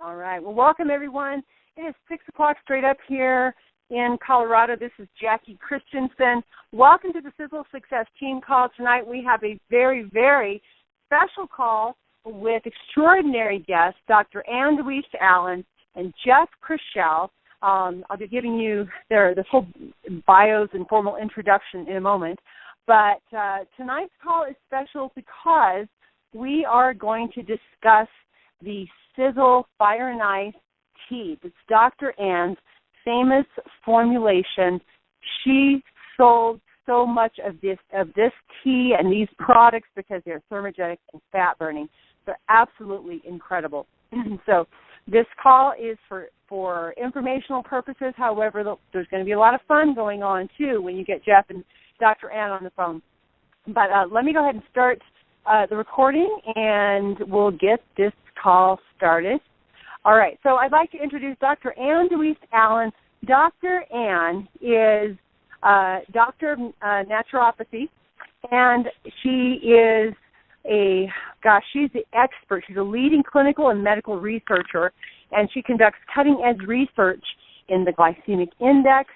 All right. Well, welcome, everyone. It is 6 o'clock straight up here in Colorado. This is Jackie Christensen. Welcome to the Sizzle Success Team Call. Tonight we have a very, very special call with extraordinary guests, Dr. Ann Louise Allen and Jeff Krushell. I'll be giving you the full bios and formal introduction in a moment. But tonight's call is special because we are going to discuss the Sizzle Fire and Ice tea. It's Dr. Ann's famous formulation. She sold so much of this tea and these products because they're thermogenic and fat burning. They're absolutely incredible. So this call is for informational purposes. However, there's going to be a lot of fun going on too when you get Jeff and Dr. Ann on the phone. But let me go ahead and start the recording, and we'll get this call started. All right, so I'd like to introduce Dr. Ann Louise Allen. Dr. Ann is a doctor of naturopathy, and she is she's the expert. She's a leading clinical and medical researcher, and she conducts cutting-edge research in the glycemic index,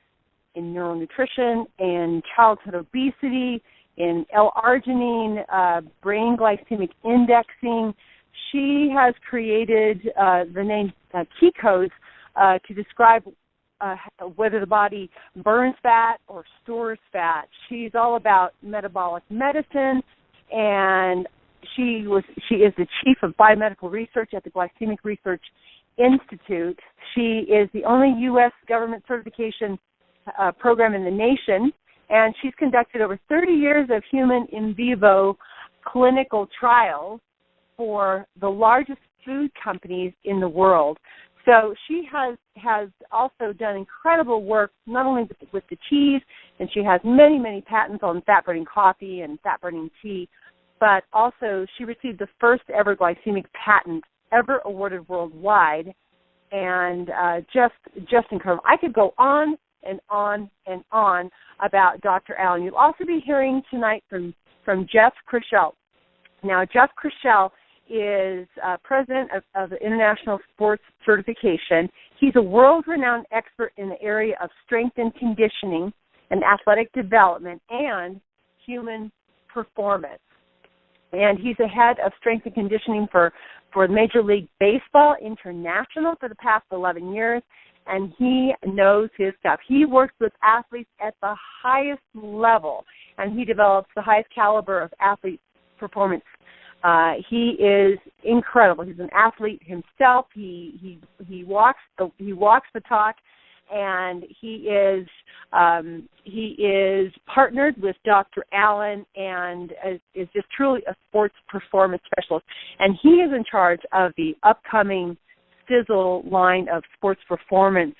in neuronutrition, in childhood obesity, in L-arginine, brain glycemic indexing. She has created the name key codes to describe whether the body burns fat or stores fat. She's all about metabolic medicine, and she is the chief of biomedical research at the Glycemic Research Institute. She is the only U.S. government certification program in the nation, and she's conducted over 30 years of human in vivo clinical trials for the largest food companies in the world. So she has also done incredible work, not only with the teas, and she has many, many patents on fat-burning coffee and fat-burning tea, but also she received the first ever glycemic patent ever awarded worldwide, and just incredible. I could go on and on and on about Dr. Allen. You'll also be hearing tonight from Jeff Krushell. Now, Jeff Krushell is president of the International Sports Certification. He's a world-renowned expert in the area of strength and conditioning and athletic development and human performance. And he's the head of strength and conditioning for Major League Baseball International for the past 11 years, and he knows his stuff. He works with athletes at the highest level, and he develops the highest caliber of athlete performance. He is incredible. He's an athlete himself. He walks the talk, and he is partnered with Dr. Allen and is just truly a sports performance specialist. And he is in charge of the upcoming Sizzle line of sports performance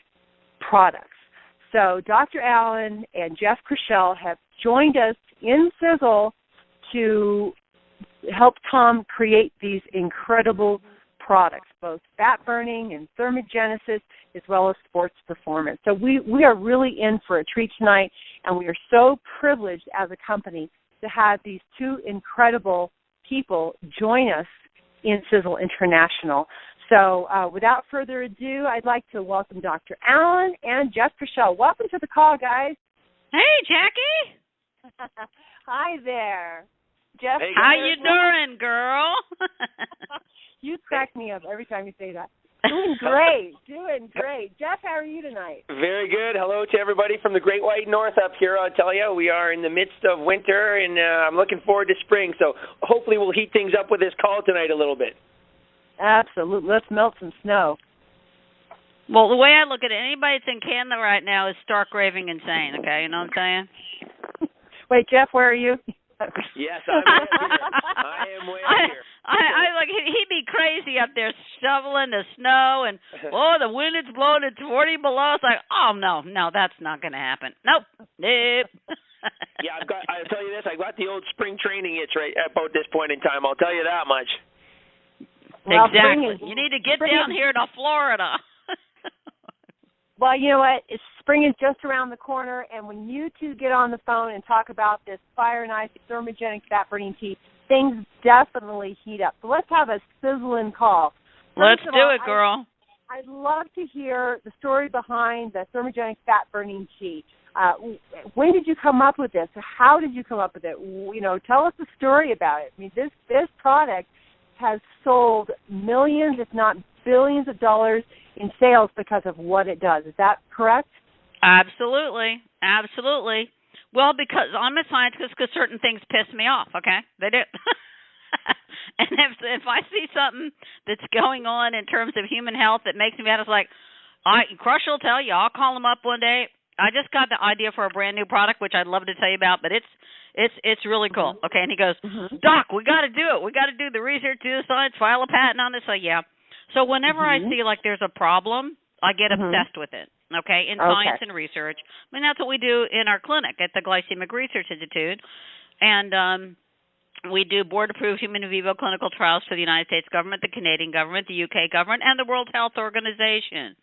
products. So Dr. Allen and Jeff Krushell have joined us in Sizzle to help Tom create these incredible products, both fat burning and thermogenesis, as well as sports performance. So we are really in for a treat tonight, and we are so privileged as a company to have these two incredible people join us in Sizzle International. So without further ado, I'd like to welcome Dr. Allen and Jeff Krushell. Welcome to the call, guys. Hey, Jackie. Hi there. Jeff, hey, how you doing, girl? You crack me up every time you say that. Doing great. Jeff, how are you tonight? Very good. Hello to everybody from the Great White North up here. I'll tell you, we are in the midst of winter, and I'm looking forward to spring. So hopefully we'll heat things up with this call tonight a little bit. Absolutely. Let's melt some snow. Well, the way I look at it, anybody that's in Canada right now is stark raving insane, okay? You know what I'm saying? Wait, Jeff, where are you? Yes, I'm way up here. I am way up here. I look, he'd be crazy up there shoveling the snow, and, the wind is blowing, it's 40 below. It's like, oh, no, that's not going to happen. Nope. Yeah, I'll tell you this, I got the old spring training itch right about this point in time. I'll tell you that much. Well, exactly. You need to get down here to Florida. Well, you know what? Spring is just around the corner, and when you two get on the phone and talk about this fire and ice thermogenic fat-burning tea, things definitely heat up. So let's have a sizzling call. Let's do it, girl. I'd love to hear the story behind the thermogenic fat-burning tea. When did you come up with this? How did you come up with it? Tell us the story about it. I mean, this product has sold millions, if not billions of dollars in sales because of what it does. Is that correct? Absolutely. Well, because I'm a scientist, because certain things piss me off, okay? They do. And if I see something that's going on in terms of human health that makes me mad, it's like, Krushell will tell you, I'll call him up one day. I just got the idea for a brand new product, which I'd love to tell you about, but it's really cool. Okay, and he goes, Doc, we got to do it. We got to do the research, do the science, file a patent on this. So yeah. So whenever I see like there's a problem, I get obsessed with it. Okay, in science and research. I mean, that's what we do in our clinic at the Glycemic Research Institute, and we do board-approved human in vivo clinical trials for the United States government, the Canadian government, the UK government, and the World Health Organization.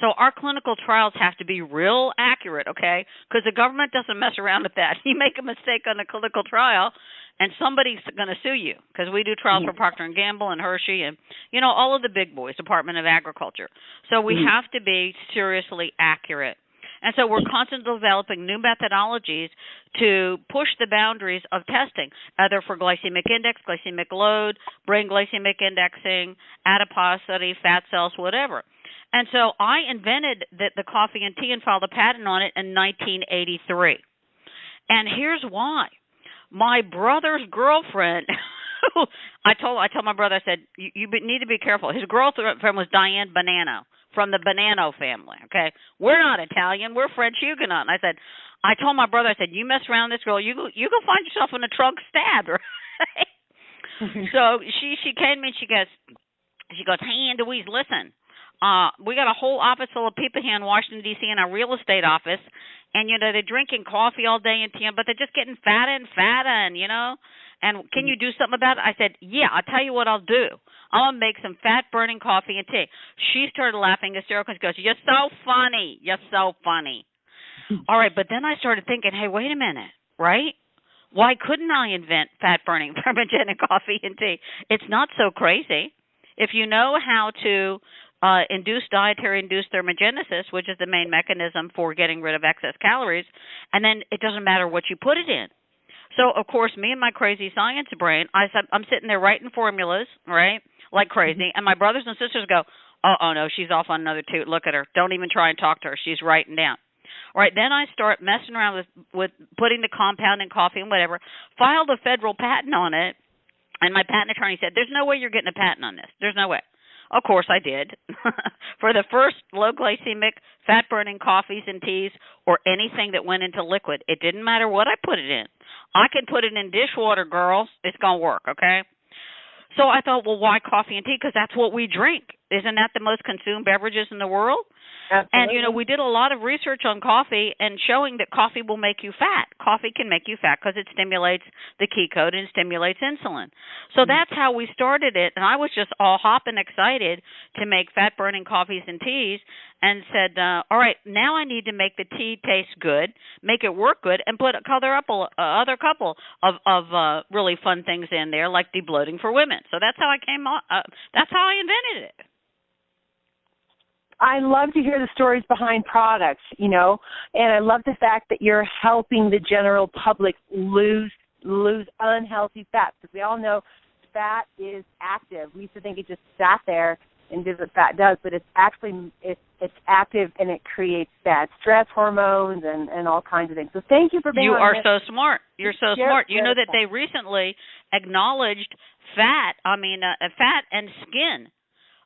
So our clinical trials have to be real accurate, okay, because the government doesn't mess around with that. You make a mistake on a clinical trial, and somebody's going to sue you, because we do trials for Procter & Gamble and Hershey and, all of the big boys, Department of Agriculture. So we have to be seriously accurate. And so we're constantly developing new methodologies to push the boundaries of testing, either for glycemic index, glycemic load, brain glycemic indexing, adiposity, fat cells, whatever. And so I invented the coffee and tea and filed a patent on it in 1983. And here's why. My brother's girlfriend, I told my brother, I said, you need to be careful. His girlfriend was Diane Bonanno from the Bonanno family, okay? We're not Italian. We're French Huguenot. And I told my brother, I said, you mess around with this girl, you go find yourself in a trunk stabbed, right? So she came to me and she goes, hey, Ann Louise, listen. We got a whole office full of people here in Washington, D.C. in our real estate office, and, they're drinking coffee all day and tea, but they're just getting fatter and and can you do something about it? I said, yeah, I'll tell you what I'll do. I'm going to make some fat-burning coffee and tea. She started laughing hysterically. She goes, you're so funny. You're so funny. All right, but then I started thinking, hey, wait a minute, right? Why couldn't I invent fat-burning thermogenic coffee and tea? It's not so crazy. If you know how to dietary-induced thermogenesis, which is the main mechanism for getting rid of excess calories, and then it doesn't matter what you put it in. So, of course, me and my crazy science brain, I'm sitting there writing formulas, right, like crazy, and my brothers and sisters go, oh, no, she's off on another toot. Look at her. Don't even try and talk to her. She's writing down. All right, then I start messing around with putting the compound in coffee and whatever, filed a federal patent on it, and my patent attorney said, there's no way you're getting a patent on this. There's no way. Of course I did. For the first low-glycemic, fat-burning coffees and teas or anything that went into liquid, it didn't matter what I put it in. I can put it in dishwater, girls. It's going to work, okay? So I thought, well, why coffee and tea? Because that's what we drink. Isn't that the most consumed beverages in the world? Absolutely. And, we did a lot of research on coffee and showing that coffee will make you fat. Coffee can make you fat because it stimulates the ketones and stimulates insulin. So that's how we started it. And I was just all hopping excited to make fat-burning coffees and teas and said, all right, now I need to make the tea taste good, make it work good, and put other couple of really fun things in there like debloating for women. So that's how that's how I invented it. I love to hear the stories behind products, and I love the fact that you're helping the general public lose unhealthy fat, because we all know fat is active. We used to think it just sat there and did what fat does, but it's actually it's active and it creates bad stress hormones and all kinds of things. So thank you for being on. You are so smart. You're so smart. You know that they recently acknowledged fat and skin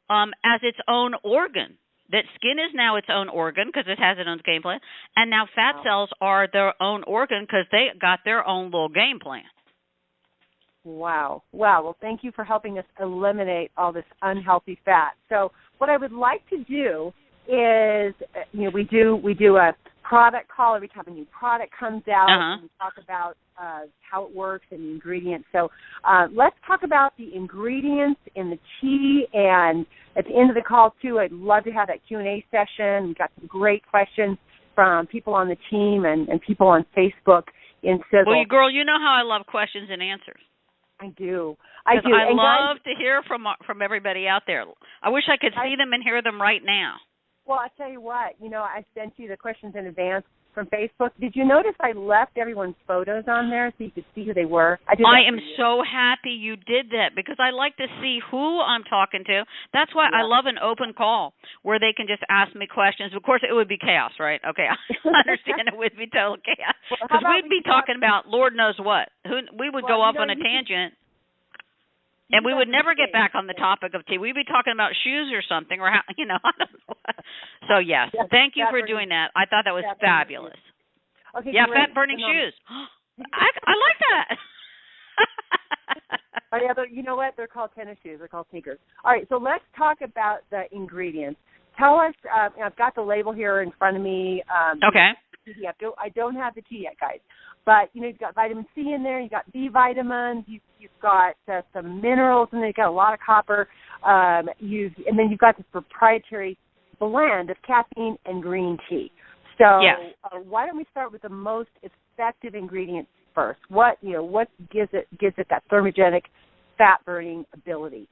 as its own organ. That skin is now its own organ because it has its own game plan, and now fat cells are their own organ because they got their own little game plan. Wow. Well, thank you for helping us eliminate all this unhealthy fat. So what I would like to do is, we do a product call every time a new product comes out, and we talk about how it works and the ingredients. So let's talk about the ingredients in the tea, and at the end of the call, too, I'd love to have that Q&A session. We've got some great questions from people on the team and people on Facebook in Sizzle. Well, girl, you know how I love questions and answers. I do. I love guys, to hear from everybody out there. I wish I could see them and hear them right now. Well, I tell you what, I sent you the questions in advance from Facebook. Did you notice I left everyone's photos on there so you could see who they were? I am so happy you did that because I like to see who I'm talking to. That's why I love an open call where they can just ask me questions. Of course, it would be chaos, right? Okay, I understand it would be total chaos because we'd be talking about Lord knows what. We would go off on a tangent. And we would never get back on the topic of tea. We'd be talking about shoes or something, or how, I don't know. So, yes, thank you for doing that. I thought that was fabulous. Okay, yeah, fat-burning shoes. I like that. Oh, yeah, you know what? They're called tennis shoes. They're called sneakers. All right, so let's talk about the ingredients. Tell us, I've got the label here in front of me. Okay. I don't have the tea yet, guys. But, you've got vitamin C in there. You've got B vitamins. You've got some minerals in there. You've got a lot of copper. And then you've got this proprietary blend of caffeine and green tea. So why don't we start with the most effective ingredients first? What gives it that thermogenic fat-burning ability?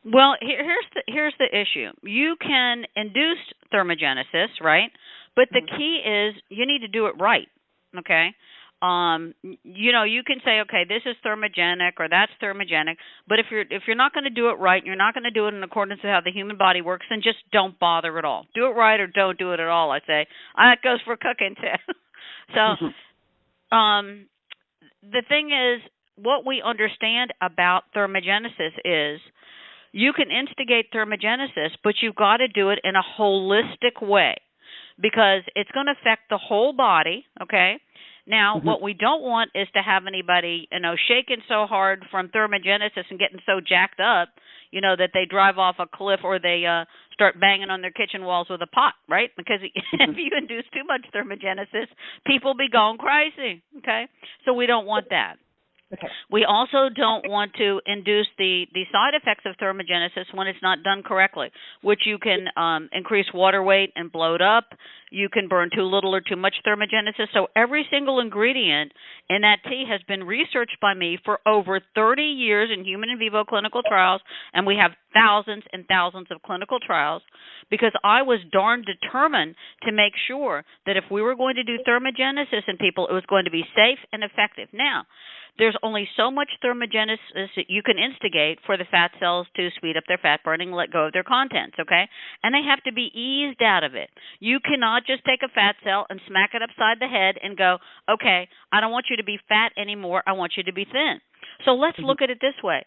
Well, here's the issue. You can induce thermogenesis, right? But the key is you need to do it right. Okay, you can say, okay, this is thermogenic or that's thermogenic, but if you're not going to do it right, and you're not going to do it in accordance with how the human body works, then just don't bother at all. Do it right or don't do it at all. I say that goes for cooking too. So, the thing is, what we understand about thermogenesis is you can instigate thermogenesis, but you've got to do it in a holistic way, because it's going to affect the whole body, okay? Now, what we don't want is to have anybody, shaking so hard from thermogenesis and getting so jacked up, that they drive off a cliff or they start banging on their kitchen walls with a pot, right? Because if you induce too much thermogenesis, people be going crazy, okay? So we don't want that. Okay. We also don't want to induce the side effects of thermogenesis when it's not done correctly, which you can increase water weight and bloat up. You can burn too little or too much thermogenesis. So every single ingredient in that tea has been researched by me for over 30 years in human in vivo clinical trials, and we have thousands and thousands of clinical trials because I was darn determined to make sure that if we were going to do thermogenesis in people, it was going to be safe and effective. Now, there's only so much thermogenesis that you can instigate for the fat cells to speed up their fat burning, let go of their contents, okay? And they have to be eased out of it. You cannot just take a fat cell and smack it upside the head and go, okay, I don't want you to be fat anymore, I want you to be thin. So let's look at it this way.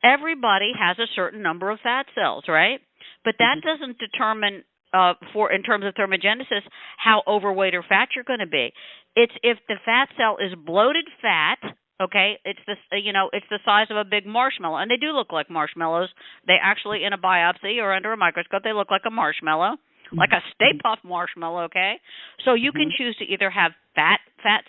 Everybody has a certain number of fat cells, right? But that doesn't determine in terms of thermogenesis, how overweight or fat you're going to be. It's if the fat cell is bloated fat. Okay, it's the size of a big marshmallow, and they do look like marshmallows. They actually, in a biopsy or under a microscope, they look like a marshmallow, like a Stay Puft marshmallow. Okay, so you can choose to either have fat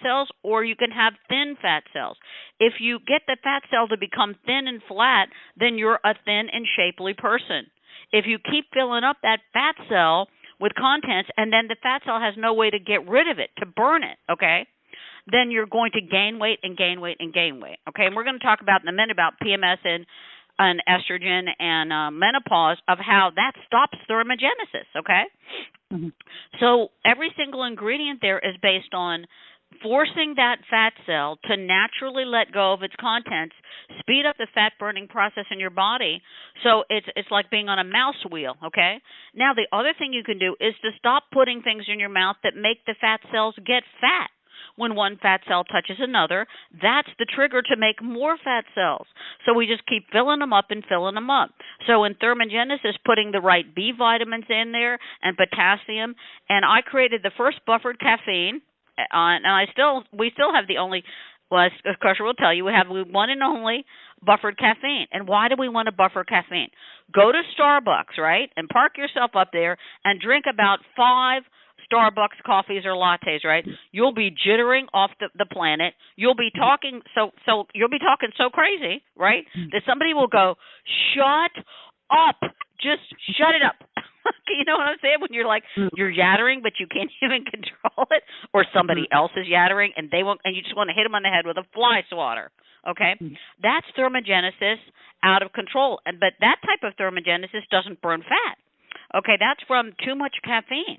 cells or you can have thin fat cells. If you get the fat cell to become thin and flat, then you're a thin and shapely person. If you keep filling up that fat cell with contents, and then the fat cell has no way to get rid of it, to burn it, okay, then you're going to gain weight and gain weight and gain weight. Okay, and we're going to talk about in a minute about PMS and estrogen and menopause, of how that stops thermogenesis, okay? So every single ingredient there is based on forcing that fat cell to naturally let go of its contents, speed up the fat burning process in your body. So it's like being on a mouse wheel, okay? Now the other thing you can do is to stop putting things in your mouth that make the fat cells get fat. When one fat cell touches another, that's the trigger to make more fat cells. So we just keep filling them up and filling them up. So in thermogenesis, putting the right B vitamins in there and potassium, and I created the first buffered caffeine, and we still have the only, well, as Krushell will tell you, we have one and only buffered caffeine. And why do we want to buffer caffeine? Go to Starbucks, right, and park yourself up there and drink about 5 Starbucks coffees or lattes, right? You'll be jittering off the planet. You'll be talking so crazy, right? That somebody will go, "Shut up. Just shut it up." You know what I'm saying? When you're like, you're yattering, but you can't even control it, or somebody else is yattering and they won't, and you just want to hit them on the head with a fly swatter. Okay? That's thermogenesis out of control. But that type of thermogenesis doesn't burn fat. Okay, that's from too much caffeine.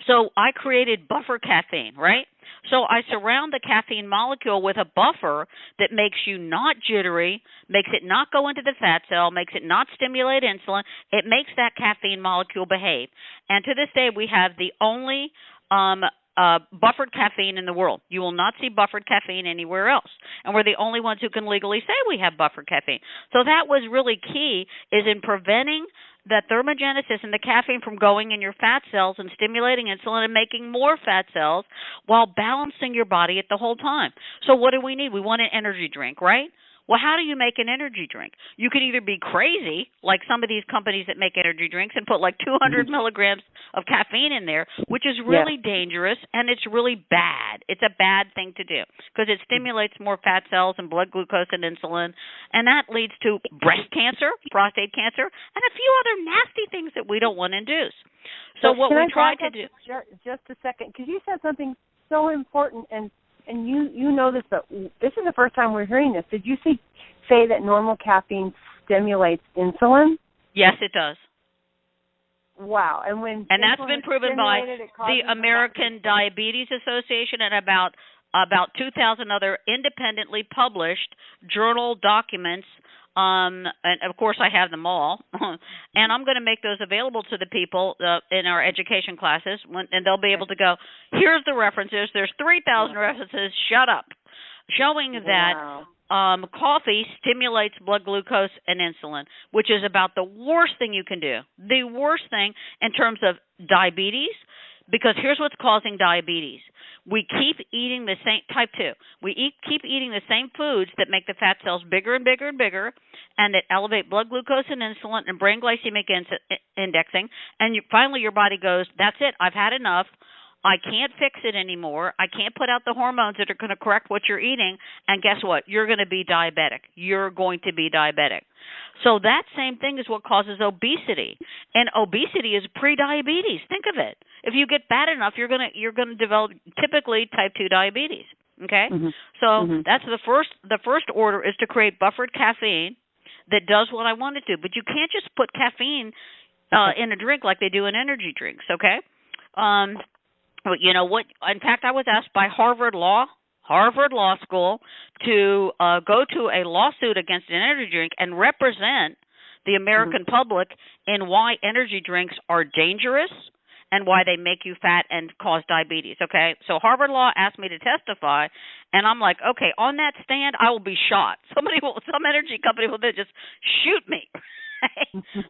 So I created buffer caffeine, right? So I surround the caffeine molecule with a buffer that makes you not jittery, makes it not go into the fat cell, makes it not stimulate insulin. It makes that caffeine molecule behave. And to this day, we have the only buffered caffeine in the world. You will not see buffered caffeine anywhere else. And we're the only ones who can legally say we have buffered caffeine. So that was really key, is in preventing the thermogenesis and the caffeine from going in your fat cells and stimulating insulin and making more fat cells while balancing your body at the whole time. So what do we need? We want an energy drink, right? Well, how do you make an energy drink? You could either be crazy, like some of these companies that make energy drinks, and put like 200 milligrams of caffeine in there, which is really dangerous, and it's really bad. It's a bad thing to do because it stimulates more fat cells and blood glucose and insulin, and that leads to breast cancer, prostate cancer, and a few other nasty things that we don't want to induce. So what we try to do... Just a second, because you said something so important, and you know this, but this is the first time we're hearing this. Did you say that normal caffeine stimulates insulin? Yes, it does. Wow. And that's been proven by the American Diabetes Association and about 2,000 other independently published journal documents. And of course, I have them all, and I'm going to make those available to the people in our education classes, and they'll be able to go, here's the references. There's 3,000 references. Shut up, showing that coffee stimulates blood glucose and insulin, which is about the worst thing you can do. The worst thing in terms of diabetes, because here's what's causing diabetes. We keep eating the same type 2. Keep eating the same foods that make the fat cells bigger and bigger and bigger, and that elevate blood glucose and insulin and brain glycemic indexing. And finally, your body goes, "That's it. I've had enough. I can't fix it anymore. I can't put out the hormones that are going to correct what you're eating." And guess what? You're going to be diabetic. You're going to be diabetic. So that same thing is what causes obesity, and obesity is pre-diabetes. Think of it. If you get fat enough, you're going to develop typically type 2 diabetes. Okay, that's the first order is to create buffered caffeine that does what I want it to. But you can't just put caffeine in a drink like they do in energy drinks. Okay, you know what? In fact, I was asked by Harvard Law School to go to a lawsuit against an energy drink and represent the American public in why energy drinks are dangerous and why they make you fat and cause diabetes, okay? So Harvard Law asked me to testify, and I'm like, okay, on that stand, I will be shot. Some energy company will just shoot me.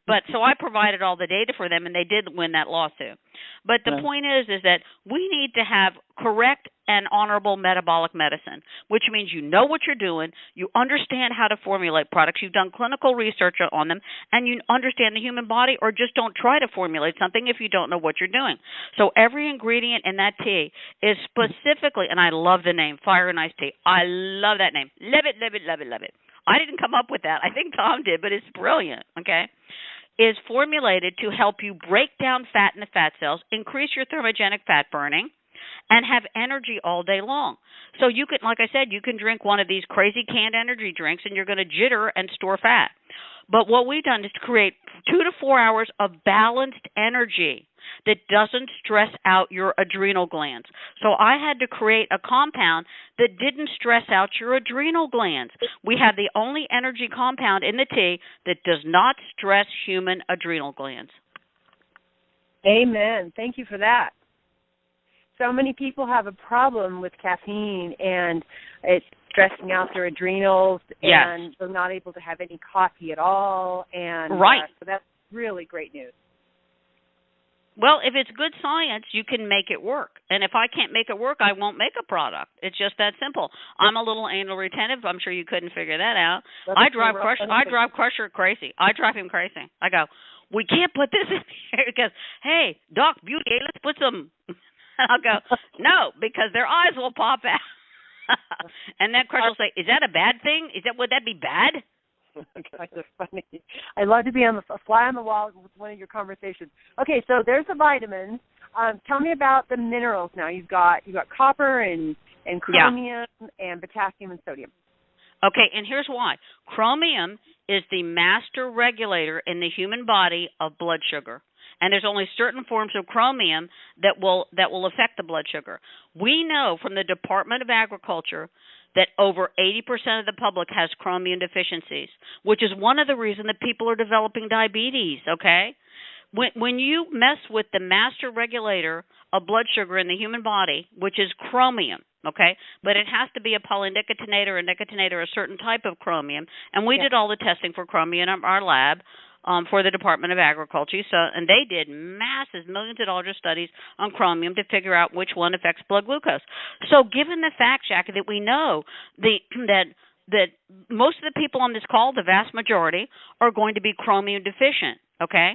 But so I provided all the data for them, and they did win that lawsuit. But the point is that we need to have correct and honorable metabolic medicine, which means you know what you're doing, you understand how to formulate products, you've done clinical research on them, and you understand the human body, or just don't try to formulate something if you don't know what you're doing. So every ingredient in that tea is specifically, and I love the name, Fire and Ice Tea. I love that name. Love it, love it, love it, love it. I didn't come up with that. I think Tom did, but it's brilliant, okay? Is formulated to help you break down fat in the fat cells, increase your thermogenic fat burning, and have energy all day long. So you can, like I said, you can drink one of these crazy canned energy drinks and you're going to jitter and store fat. But what we've done is to create 2 to 4 hours of balanced energy that doesn't stress out your adrenal glands. So I had to create a compound that didn't stress out your adrenal glands. We have the only energy compound in the tea that does not stress human adrenal glands. Amen. Thank you for that. So many people have a problem with caffeine, and it's stressing out their adrenals, and they're not able to have any coffee at all. And so that's really great news. Well, if it's good science, you can make it work. And if I can't make it work, I won't make a product. It's just that simple. I'm a little anal retentive. I'm sure you couldn't figure that out. I drive Crusher crazy. I drive him crazy. I go, we can't put this in here. He goes, hey, Doc, beauty, let's put some. I'll go, no, because their eyes will pop out. And then Krushell will say, is that a bad thing? Would that be bad? That's funny. I'd love to be on the fly on the wall with one of your conversations. Okay, so there's the vitamins. Tell me about the minerals now. You've got copper and chromium and potassium and sodium. Okay, and here's why. Chromium is the master regulator in the human body of blood sugar. And there's only certain forms of chromium that will affect the blood sugar. We know from the Department of Agriculture that over 80% of the public has chromium deficiencies, which is one of the reasons that people are developing diabetes, okay? When you mess with the master regulator of blood sugar in the human body, which is chromium, okay, but it has to be a polynicotinator or nicotinator, a certain type of chromium, and we did all the testing for chromium in our lab for the Department of Agriculture, and they did massive millions of dollars of studies on chromium to figure out which one affects blood glucose. So given the fact, Jackie, that we know that most of the people on this call, the vast majority, are going to be chromium deficient, okay?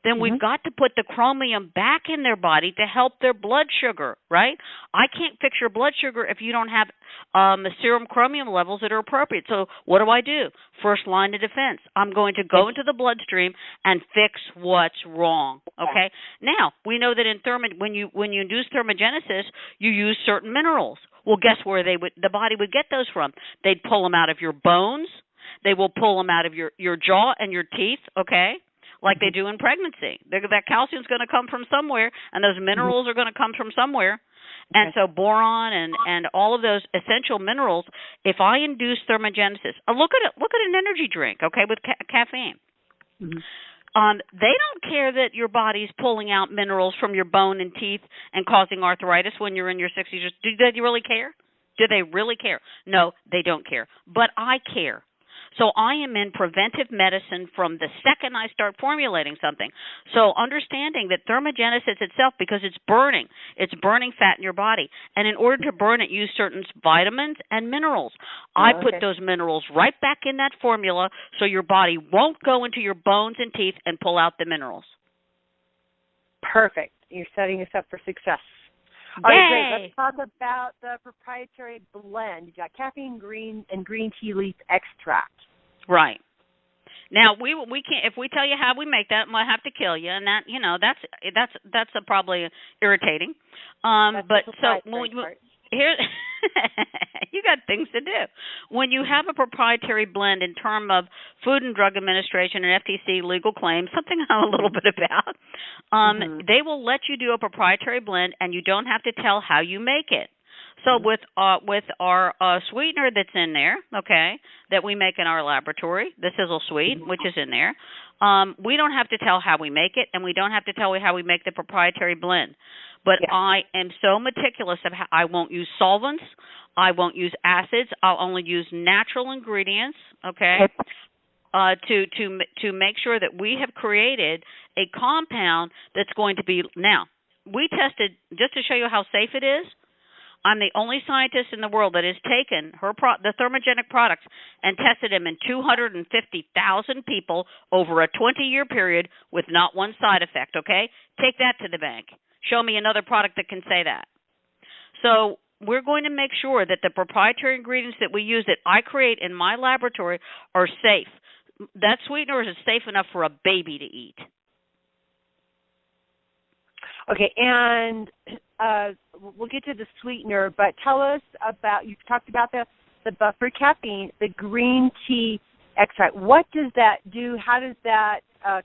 Then we've got to put the chromium back in their body to help their blood sugar, right? I can't fix your blood sugar if you don't have the serum chromium levels that are appropriate. So what do? First line of defense. I'm going to go into the bloodstream and fix what's wrong, okay? Now, we know that when you induce thermogenesis, you use certain minerals. Well, guess where the body would get those from? They'd pull them out of your bones. They will pull them out of your jaw and your teeth, okay? Like they do in pregnancy. That calcium's going to come from somewhere, and those minerals are going to come from somewhere. And so boron and all of those essential minerals, if I induce thermogenesis, look at an energy drink, okay, with caffeine. They don't care that your body's pulling out minerals from your bone and teeth and causing arthritis when you're in your 60s. Do they really care? Do they really care? No, they don't care. But I care. So I am in preventive medicine from the second I start formulating something. So understanding that thermogenesis itself, because it's burning fat in your body. And in order to burn it, use certain vitamins and minerals. I put those minerals right back in that formula so your body won't go into your bones and teeth and pull out the minerals. Perfect. You're setting us up for success. All right, great. Let's talk about the proprietary blend. You've got caffeine, green tea leaf extract. Right. Now we can't, if we tell you how we make that, we'll have to kill you, and that's probably irritating. But so here you got things to do. When you have a proprietary blend in terms of Food and Drug Administration and FTC legal claims, something I know a little bit about, they will let you do a proprietary blend, and you don't have to tell how you make it. So with our sweetener that's in there, okay, that we make in our laboratory, the Sizzle Sweet, which is in there, we don't have to tell how we make it, and we don't have to tell how we make the proprietary blend. But I am so meticulous of how I won't use solvents, I won't use acids, I'll only use natural ingredients, okay, to make sure that we have created a compound that's going to be. Now, we tested, just to show you how safe it is, I'm the only scientist in the world that has taken the thermogenic products and tested them in 250,000 people over a 20-year period with not one side effect, okay? Take that to the bank. Show me another product that can say that. So we're going to make sure that the proprietary ingredients that we use that I create in my laboratory are safe. That sweetener is safe enough for a baby to eat. Okay, and we'll get to the sweetener, but tell us about, you've talked about the buffered caffeine, the green tea extract. What does that do? How does that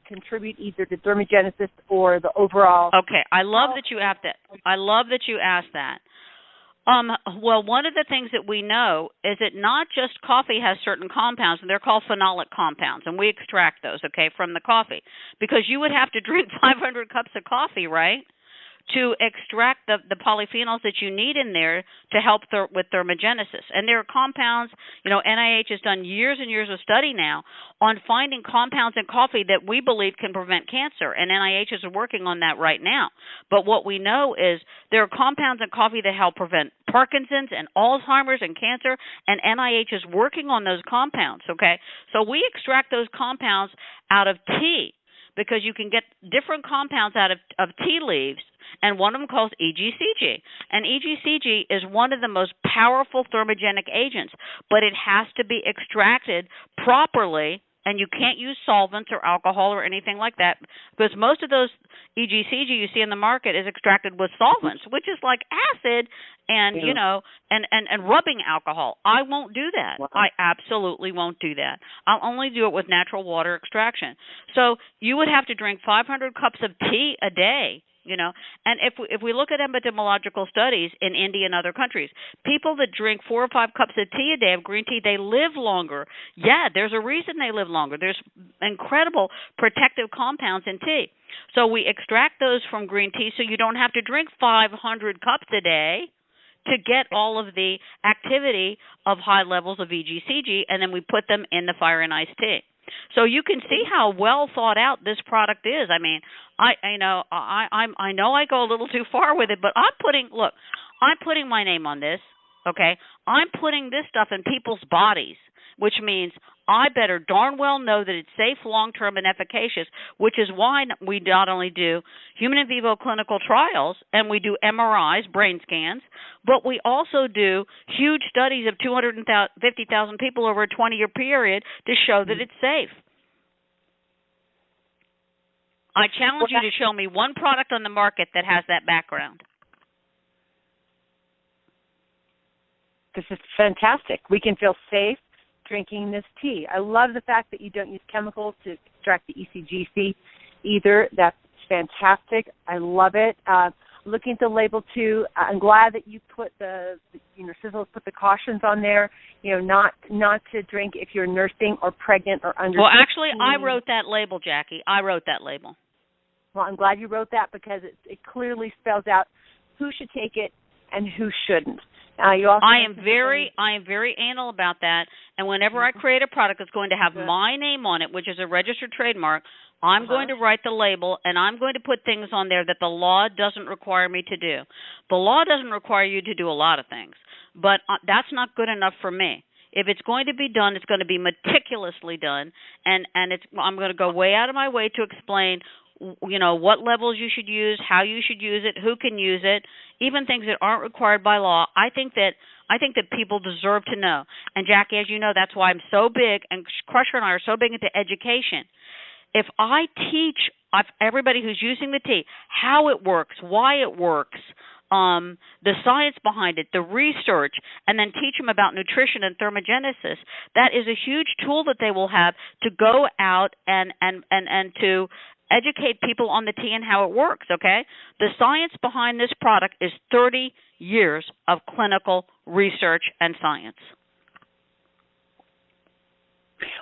contribute either to thermogenesis or the overall? Okay, I love that you asked that. I love that you asked that. Well, one of the things that we know is that not just coffee has certain compounds, and they're called phenolic compounds, and we extract those, okay, from the coffee. Because you would have to drink 500 cups of coffee, right, to extract the polyphenols that you need in there to help with thermogenesis. And there are compounds, NIH has done years and years of study now on finding compounds in coffee that we believe can prevent cancer, and NIH is working on that right now. But what we know is there are compounds in coffee that help prevent Parkinson's and Alzheimer's and cancer, and NIH is working on those compounds, okay? So we extract those compounds out of tea, because you can get different compounds out of tea leaves, and one of them calls EGCG. And EGCG is one of the most powerful thermogenic agents, but it has to be extracted properly, and you can't use solvents or alcohol or anything like that, because most of those EGCG you see in the market is extracted with solvents, which is like acid and and rubbing alcohol. I won't do that. Wow. I absolutely won't do that. I'll only do it with natural water extraction. So you would have to drink 500 cups of tea a day. And if we look at epidemiological studies in India and other countries, people that drink 4 or 5 cups of tea a day of green tea, they live longer. Yeah, there's a reason they live longer. There's incredible protective compounds in tea. So we extract those from green tea so you don't have to drink 500 cups a day to get all of the activity of high levels of EGCG, and then we put them in the fire and ice tea. So you can see how well thought out this product is. I mean, I know I go a little too far with it, but I'm putting my name on this. Okay, I'm putting this stuff in people's bodies, which means I better darn well know that it's safe, long-term, and efficacious, which is why we not only do human in vivo clinical trials and we do MRIs, brain scans, but we also do huge studies of 250,000 people over a 20-year period to show that it's safe. I challenge you to show me one product on the market that has that background. This is fantastic. We can feel safe drinking this tea. I love the fact that you don't use chemicals to extract the EGCG either. That's fantastic. I love it. Looking at the label too, I'm glad that you put Sizzle put the cautions on there. Not to drink if you're nursing or pregnant or under. Well, 16. actually, I wrote that label, Jackie. I wrote that label. Well, I'm glad you wrote that because it clearly spells out who should take it and who shouldn't. You also I am very anal about that, and whenever I create a product that's going to have my name on it, which is a registered trademark, I'm going to write the label, and I'm going to put things on there that the law doesn't require me to do. The law doesn't require you to do a lot of things, but that's not good enough for me. If it's going to be done, it's going to be meticulously done, and I'm going to go way out of my way to explain what levels you should use, how you should use it, who can use it, even things that aren't required by law. I think that people deserve to know. And Jackie, as you know, that's why I'm so big, and Krushell and I are so big into education. If I teach everybody who's using the tea how it works, why it works, the science behind it, the research, and then teach them about nutrition and thermogenesis, that is a huge tool that they will have to go out and to educate people on the tea and how it works, okay? The science behind this product is 30 years of clinical research and science.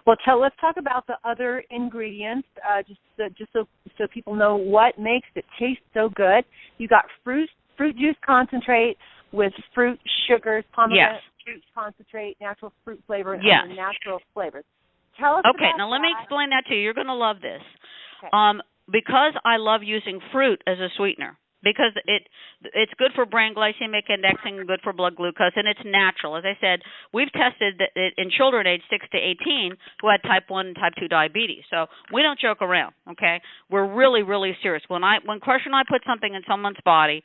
Well, let's talk about the other ingredients, just so people know what makes it taste so good. You got fruit juice concentrate with fruit sugars, pomegranate juice concentrate, natural fruit flavor, and other natural flavors. Tell us Okay, now let me explain that to you. You're going to love this. Okay. Because I love using fruit as a sweetener, because it's good for brain glycemic indexing and good for blood glucose, and it's natural. As I said, we've tested it in children aged 6 to 18 who had type 1 and type 2 diabetes. So we don't joke around, okay? We're really, really serious. When Krushell and I put something in someone's body,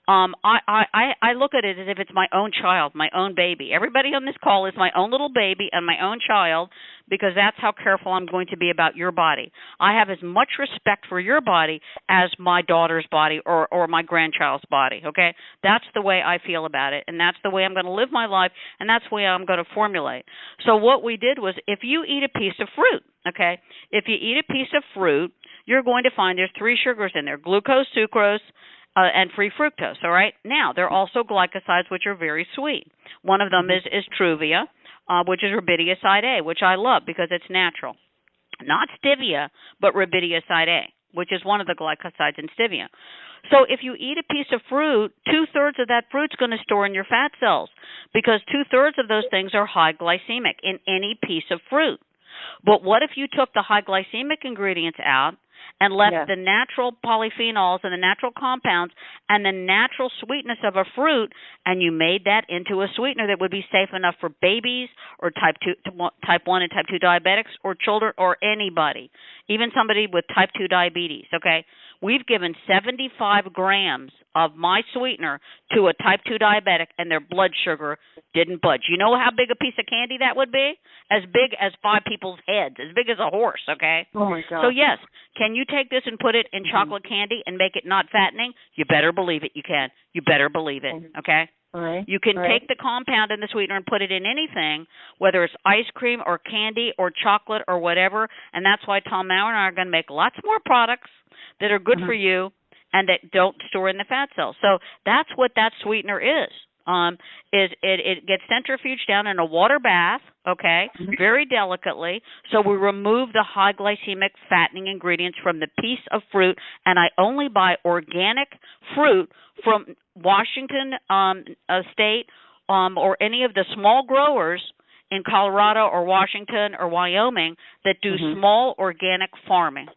I look at it as if it's my own child, my own baby. Everybody on this call is my own little baby and my own child, because that's how careful I'm going to be about your body. I have as much respect for your body as my daughter's body or my grandchild's body, okay? That's the way I feel about it, and that's the way I'm going to live my life, and that's the way I'm going to formulate. So what we did was, if you eat a piece of fruit, okay, if you eat a piece of fruit, you're going to find there's 3 sugars in there: glucose, sucrose, and free fructose, all right? Now, there are also glycosides, which are very sweet. One of them is Truvia, which is rubidioside A, which I love because it's natural. Not stevia, but rubidioside A, which is one of the glycosides in stevia. So if you eat a piece of fruit, 2/3 of that fruit's going to store in your fat cells, because 2/3 of those things are high glycemic in any piece of fruit. But what if you took the high glycemic ingredients out and left the natural polyphenols and the natural compounds and the natural sweetness of a fruit, and you made that into a sweetener that would be safe enough for babies or type 1 and type 2 diabetics or children or anybody? even somebody with type 2 diabetes, okay? We've given 75 grams of my sweetener to a type 2 diabetic, and their blood sugar didn't budge. You know how big a piece of candy that would be? As big as 5 people's heads, as big as a horse, okay? Oh, my God. So, yes, can you take this and put it in chocolate candy and make it not fattening? You better believe it you can. You better believe it, okay? All right. You can take the compound in the sweetener and put it in anything, whether it's ice cream or candy or chocolate or whatever, and that's why Tom Maurer and I are going to make lots more products that are good for you and that don't store in the fat cells. So that's what that sweetener is. It gets centrifuged down in a water bath, okay, very delicately. So we remove the high glycemic fattening ingredients from the piece of fruit, and I only buy organic fruit from Washington State or any of the small growers in Colorado or Washington or Wyoming that do small organic farming.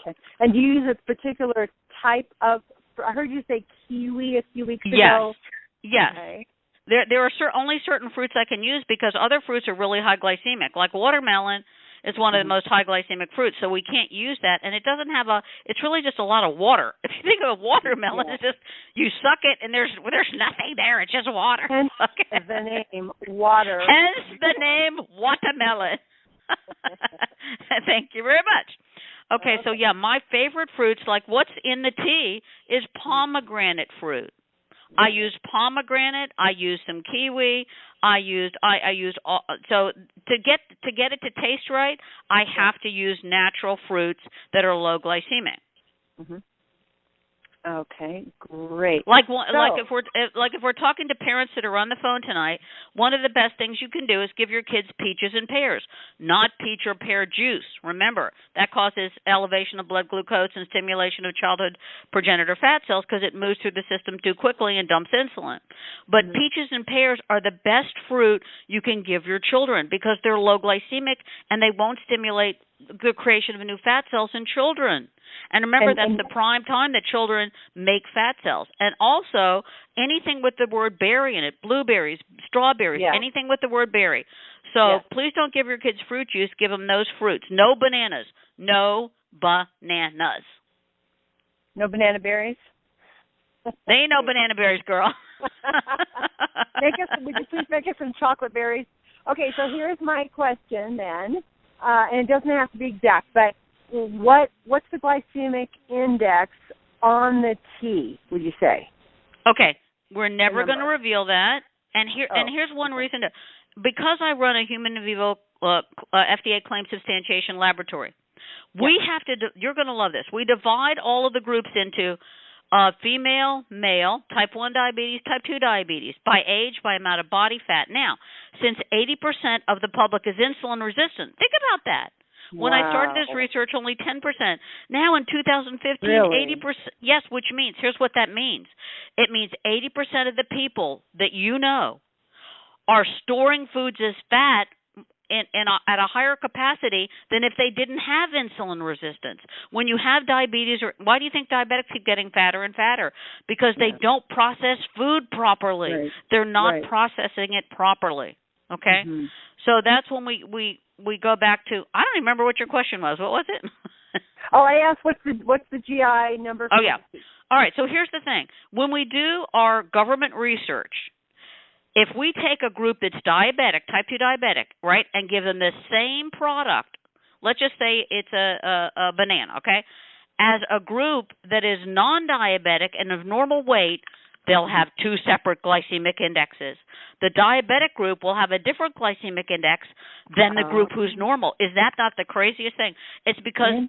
Okay. And do you use a particular type of, I heard you say kiwi a few weeks ago. Yes. Okay. There are only certain fruits I can use because other fruits are really high glycemic. Like watermelon is one of the most high glycemic fruits, so we can't use that. And it doesn't have it's really just a lot of water. If you think of a watermelon, it's just, you suck it and there's nothing there. It's just water. Hence the name water. Hence the name watermelon. Thank you very much. Okay, so yeah, my favorite fruits, like what's in the tea, is pomegranate fruit. I used pomegranate. I used some kiwi. I used so to get it to taste right, I have to use natural fruits that are low glycemic. Okay, great. Like if we're talking to parents that are on the phone tonight, one of the best things you can do is give your kids peaches and pears, not peach or pear juice. Remember, that causes elevation of blood glucose and stimulation of childhood progenitor fat cells because it moves through the system too quickly and dumps insulin. But peaches and pears are the best fruit you can give your children because they're low glycemic and they won't stimulate the creation of new fat cells in children. And remember, that's the prime time that children make fat cells. And also, anything with the word berry in it, blueberries, strawberries, anything with the word berry. So please don't give your kids fruit juice. Give them those fruits. No bananas. No bananas. No banana berries? They ain't no banana berries, girl. Would you please make us some chocolate berries? Okay, so here's my question then. And it doesn't have to be exact, but what's the glycemic index on the tea, would you say? Okay, we're never going to reveal that. And here's one reason because I run a human in vivo FDA claim substantiation laboratory. We have to. You're going to love this. We divide all of the groups into female, male, type 1 diabetes, type 2 diabetes, by age, by amount of body fat. Now, since 80% of the public is insulin resistant, think about that. When I started this research, only 10%. Now in 2015, 80%. Yes, which means, here's what that means. It means 80% of the people that you know are storing foods as fat at a higher capacity than if they didn't have insulin resistance. When you have diabetes, why do you think diabetics keep getting fatter and fatter? Because they don't process food properly. Right. They're not processing it properly. Okay? So that's when we go back to, I don't remember what your question was. What was it? I asked what's the GI number? Oh, yeah. All right, so here's the thing. When we do our government research, if we take a group that's diabetic, type 2 diabetic, right, and give them the same product, let's just say it's a banana, okay, as a group that is non-diabetic and of normal weight, they'll have two separate glycemic indexes. The diabetic group will have a different glycemic index than the group who's normal. Is that not the craziest thing? It's because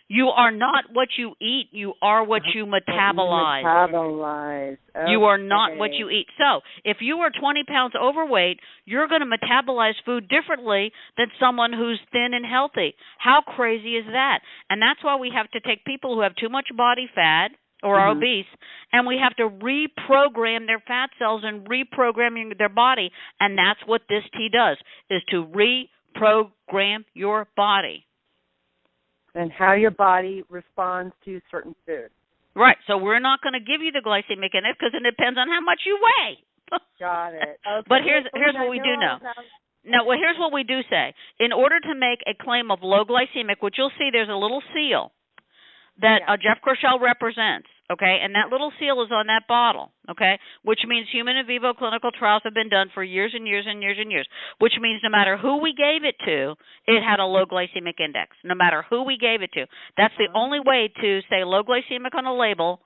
you are not what you eat. You are what you metabolize. Okay. You are not what you eat. So if you are 20 pounds overweight, you're going to metabolize food differently than someone who's thin and healthy. How crazy is that? And that's why we have to take people who have too much body fat or are obese, and we have to reprogram their fat cells and reprogramming their body, and that's what this tea does, is to reprogram your body. And how your body responds to certain food. Right, so we're not going to give you the glycemic index because it depends on how much you weigh. Got it. Okay. But here's what we do know. Now, well, here's what we do say. In order to make a claim of low glycemic, which you'll see there's a little seal that Jeff Krushell represents, okay, and that little seal is on that bottle, okay, which means human in vivo clinical trials have been done for years and years and years and years, which means no matter who we gave it to, it had a low glycemic index, no matter who we gave it to. That's the only way to say low glycemic on a label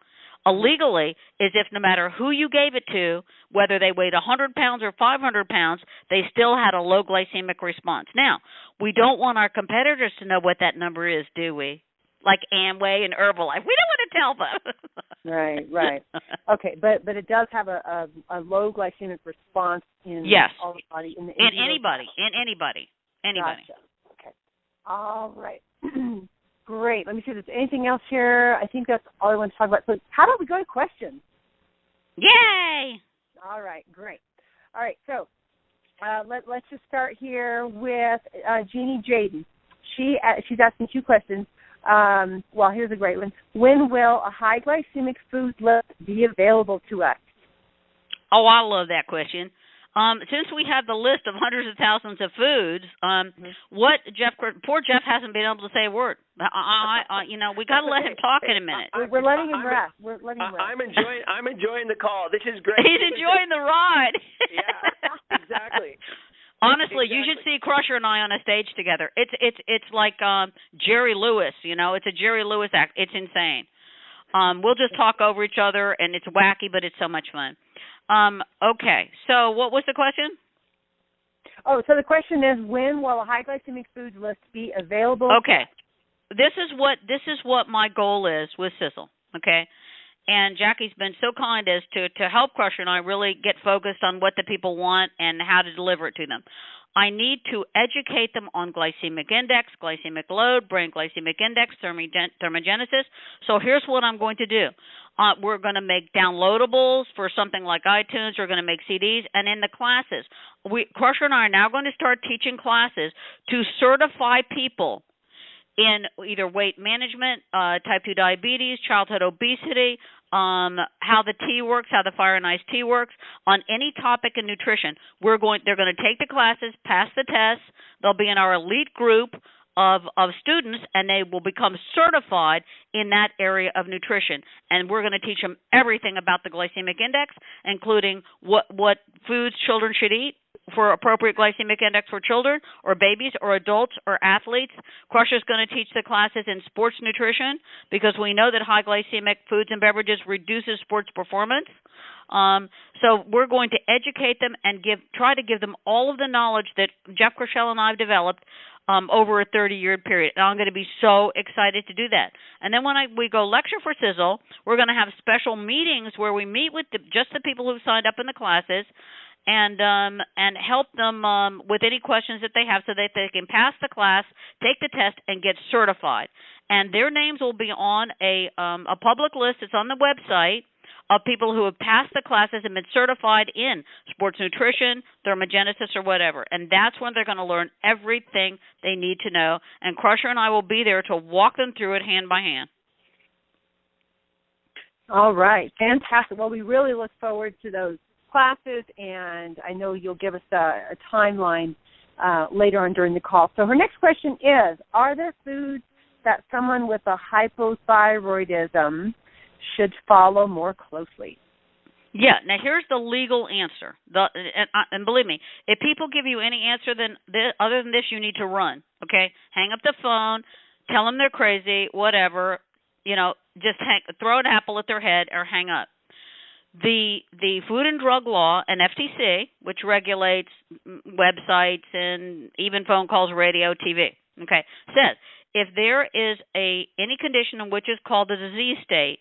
illegally is if no matter who you gave it to, whether they weighed 100 pounds or 500 pounds, they still had a low glycemic response. Now, we don't want our competitors to know what that number is, do we? Like Amway and Herbalife. We don't want to tell them. Right. Okay, but it does have a low glycemic response in all the body. In anybody. Gotcha. Okay. All right. Great. Let me see if there's anything else here. I think that's all I want to talk about. So how about we go to questions? Yay! All right, great. All right, so let's just start here with Jeannie Jaden. She's asking 2 questions. Well, here's a great one. When will a high glycemic food list be available to us? Oh, I love that question. Since we have the list of hundreds of thousands of foods, poor Jeff hasn't been able to say a word. We got to let him talk in a minute. We're letting him rest. I'm enjoying the call. This is great. He's enjoying the ride. Yeah, exactly. Honestly, you should see Crusher and I on a stage together. It's like Jerry Lewis, It's a Jerry Lewis act. It's insane. We'll just talk over each other, and it's wacky, but it's so much fun. Okay, so what was the question? Oh, so the question is, when will a high glycemic foods list be available? Okay, this is what my goal is with Sizzle. Okay, and Jackie's been so kind as to help Crusher and I really get focused on what the people want and how to deliver it to them. I need to educate them on glycemic index, glycemic load, brain glycemic index, thermogenesis. So here's what I'm going to do. We're going to make downloadables for something like iTunes. We're going to make CDs. And in the classes, Crusher and I are now going to start teaching classes to certify people in either weight management, type 2 diabetes, childhood obesity, how the tea works, how the fire and ice tea works, on any topic in nutrition. They're going to take the classes, pass the tests. They'll be in our elite group of students, and they will become certified in that area of nutrition. And we're going to teach them everything about the glycemic index, including what foods children should eat for appropriate glycemic index for children or babies or adults or athletes. Crusher's going to teach the classes in sports nutrition because we know that high glycemic foods and beverages reduces sports performance. So we're going to educate them and try to give them all of the knowledge that Jeff Krushell and I have developed over a 30-year period. And I'm going to be so excited to do that. And then when we go lecture for Sizzle, we're going to have special meetings where we meet with just the people who signed up in the classes and help them with any questions that they have so that they can pass the class, take the test, and get certified. And their names will be on a public list. It's on the website of people who have passed the classes and been certified in sports nutrition, thermogenesis, or whatever. And that's when they're going to learn everything they need to know. And Crusher and I will be there to walk them through it hand by hand. All right. Fantastic. Well, we really look forward to those classes, and I know you'll give us a timeline later on during the call. So her next question is, are there foods that someone with a hypothyroidism should follow more closely? Yeah. Now, here's the legal answer. And believe me, if people give you any answer other than this, you need to run, okay? Hang up the phone, tell them they're crazy, whatever, just throw an apple at their head or hang up. The Food and Drug Law and FTC, which regulates websites and even phone calls, radio, TV, okay, says if there is any condition in which is called a disease state,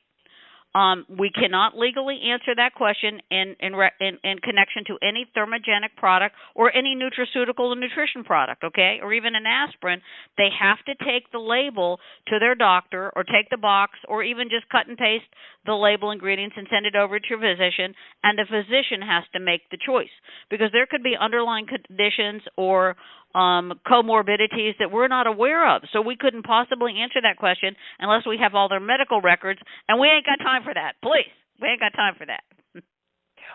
we cannot legally answer that question in connection to any thermogenic product or any nutraceutical or nutrition product, okay, or even an aspirin. They have to take the label to their doctor or take the box or even just cut and paste the label ingredients and send it over to your physician, and the physician has to make the choice because there could be underlying conditions or comorbidities that we're not aware of. So we couldn't possibly answer that question unless we have all their medical records, and we ain't got time for that. Please, we ain't got time for that.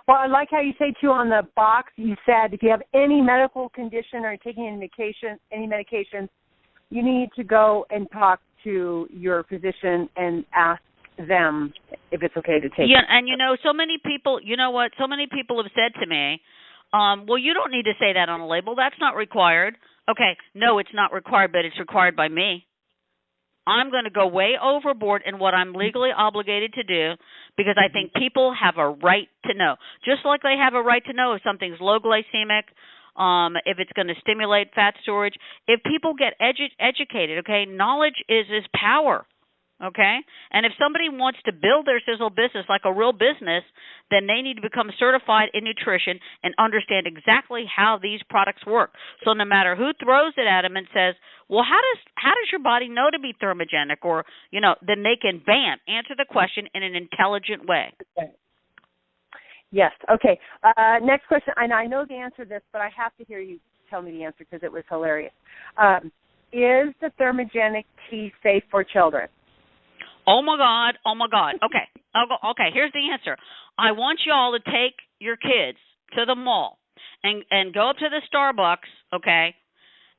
Well, I like how you say, too, on the box, you said if you have any medical condition or taking any medications, you need to go and talk to your physician and ask them if it's okay to take. Yeah, and so many people, so many people have said to me, well, you don't need to say that on a label. That's not required. Okay, no, it's not required, but it's required by me. I'm going to go way overboard in what I'm legally obligated to do because I think people have a right to know. Just like they have a right to know if something's low glycemic, if it's going to stimulate fat storage. If people get educated, okay, knowledge is power. Okay? And if somebody wants to build their sizzle business like a real business, then they need to become certified in nutrition and understand exactly how these products work. So no matter who throws it at them and says, well, how does your body know to be thermogenic? Or, then they can, bam, answer the question in an intelligent way. Okay. Yes. Okay. Next question. And I know the answer to this, but I have to hear you tell me the answer because it was hilarious. Is the thermogenic tea safe for children? Oh my God. Okay. Okay, here's the answer. I want you all to take your kids to the mall and go up to the Starbucks, okay?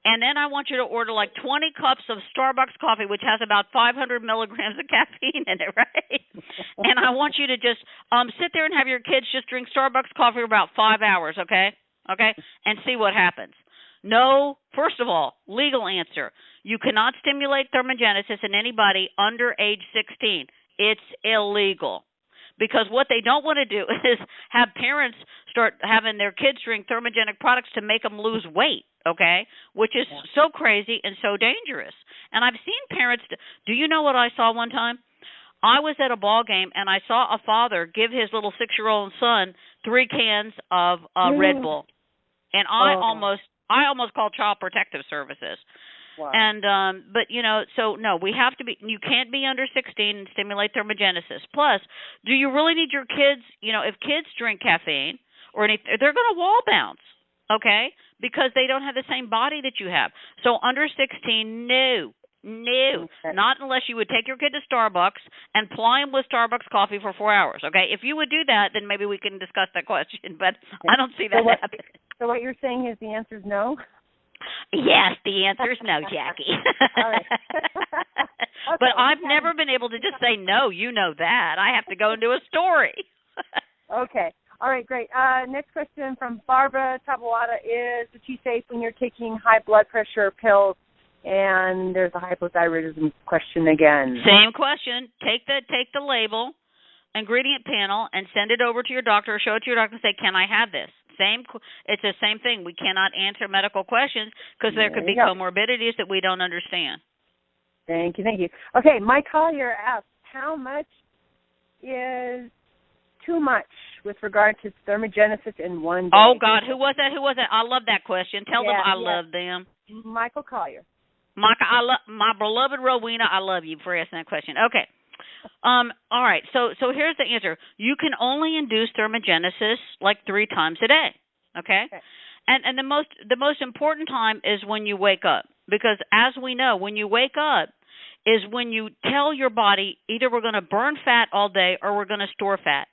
And then I want you to order like 20 cups of Starbucks coffee, which has about 500 milligrams of caffeine in it, right? And I want you to just sit there and have your kids just drink Starbucks coffee for about 5 hours, okay? Okay? And see what happens. No, first of all, legal answer. You cannot stimulate thermogenesis in anybody under age 16. It's illegal. Because what they don't want to do is have parents start having their kids drink thermogenic products to make them lose weight, okay, which is so crazy and so dangerous. And I've seen parents – do you know what I saw one time? I was at a ball game, and I saw a father give his little 6-year-old son 3 cans of Red Bull. And I almost called Child Protective Services. Wow. And but so no, we have to be. You can't be under 16 and stimulate thermogenesis. Plus, do you really need your kids? If kids drink caffeine or anything, they're going to wall bounce, okay? Because they don't have the same body that you have. So under 16, no, okay. Not unless you would take your kid to Starbucks and ply him with Starbucks coffee for 4 hours, okay? If you would do that, then maybe we can discuss that question. But I don't see that happening. So what you're saying is the answer is no? Yes, the answer is no, Jackie. All right. Okay, but I've never been able to just say no, you know that. I have to go into a story. Okay. All right, great. Next question from Barbara Tabuada is the tea safe when you're taking high blood pressure pills? And there's a hypothyroidism question again. Same question. Take the label, ingredient panel, and send it over to your doctor or show it to your doctor and say, can I have this? It's the same thing. We cannot answer medical questions because there could be comorbidities that we don't understand. Thank you. Okay, Mike Collier asks, how much is too much with regard to thermogenesis in one day? Oh, God, who was that? I love that question. Tell them I love them. Michael Collier. Michael, my beloved Rowena, I love you for asking that question. Okay. All right. So here's the answer. You can only induce thermogenesis like 3 times a day. Okay? And the most important time is when you wake up, because as we know, when you wake up is when you tell your body either we're going to burn fat all day or we're going to store fat.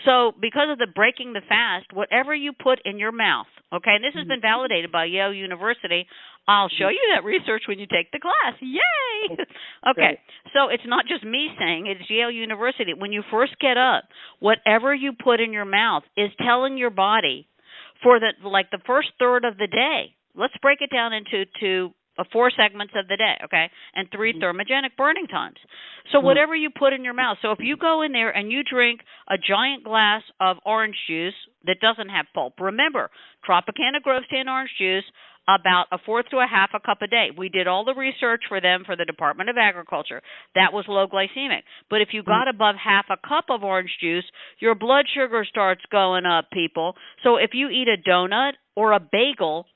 So because of the breaking the fast, whatever you put in your mouth, okay, and this has been validated by Yale University. I'll show you that research when you take the class. Yay! Okay, so it's not just me saying it, it's Yale University. When you first get up, whatever you put in your mouth is telling your body for the first third of the day. Let's break it down into 4 segments of the day, okay, and 3 thermogenic burning times. So whatever you put in your mouth. So if you go in there and you drink a giant glass of orange juice that doesn't have pulp, remember, Tropicana Grove Stand orange juice, about 1/4 to 1/2 a cup a day. We did all the research for them for the Department of Agriculture. That was low glycemic. But if you got above 1/2 a cup of orange juice, your blood sugar starts going up, people. So if you eat a donut or a bagel,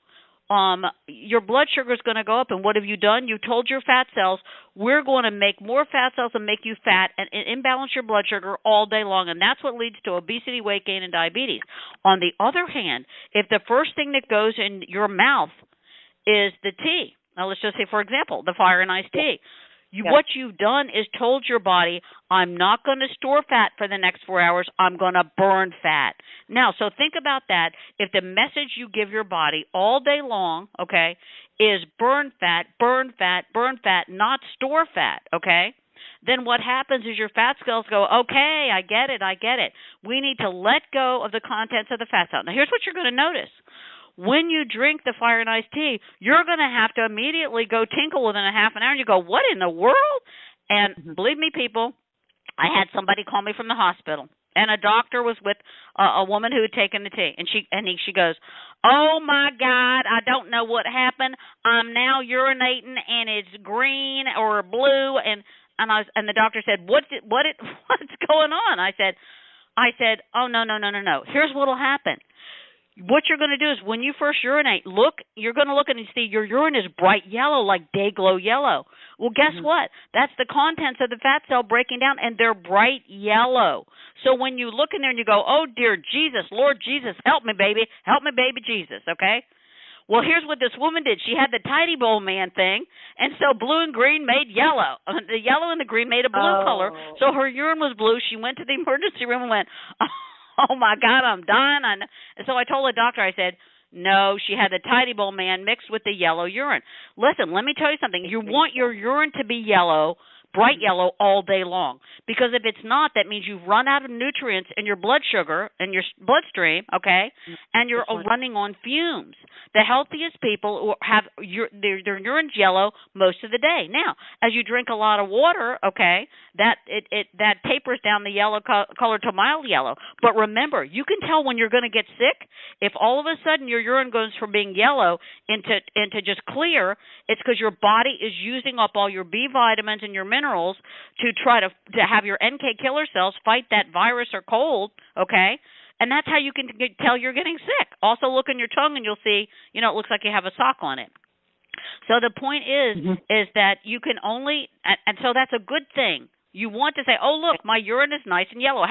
your blood sugar is going to go up. And what have you done? You told your fat cells, we're going to make more fat cells and make you fat and imbalance your blood sugar all day long. And that's what leads to obesity, weight gain, and diabetes. On the other hand, if the first thing that goes in your mouth is the tea, now let's just say, for example, the fire and ice tea, What you've done is told your body, I'm not going to store fat for the next 4 hours. I'm going to burn fat. Now, so think about that. If the message you give your body all day long, okay, is burn fat, burn fat, burn fat, not store fat, okay, then what happens is your fat cells go, okay, I get it. We need to let go of the contents of the fat cell. Now, here's what you're going to notice. When you drink the fire and iced tea, you're going to have to immediately go tinkle within a half an hour, and you go, what in the world? And believe me, people, I had somebody call me from the hospital, and a doctor was with a woman who had taken the tea, and she goes, oh my God, I don't know what happened. I'm now urinating, and it's green or blue, and the doctor said, what's going on? I said, oh no. Here's what'll happen. What you're going to do is when you first urinate, you're going to look and see your urine is bright yellow, like day-glow yellow. Well, guess what? That's the contents of the fat cell breaking down, and they're bright yellow. So when you look in there and you go, oh, dear Jesus, Lord Jesus, help me, baby Jesus, okay? Well, here's what this woman did. She had the tidy bowl man thing, and so blue and green made yellow. The yellow and the green made a blue color, so her urine was blue. She went to the emergency room and went, oh, my God, I'm dying. And so I told the doctor, I said, no, she had the tidy bowl man mixed with the yellow urine. Listen, let me tell you something. You want your urine to be yellow, bright yellow, all day long. Because if it's not, that means you've run out of nutrients in your blood sugar, in your bloodstream, okay, and you're running on fumes. The healthiest people have their urine's yellow most of the day. Now, as you drink a lot of water, okay, that tapers down the yellow color to mild yellow. But remember, you can tell when you're going to get sick. If all of a sudden your urine goes from being yellow into just clear, it's because your body is using up all your B vitamins and your minerals to try to have your NK killer cells fight that virus or cold, okay? And that's how you can tell you're getting sick. Also look in your tongue and you'll see, it looks like you have a sock on it. So the point is that you can only, and so that's a good thing. You want to say, oh, look, my urine is nice and yellow.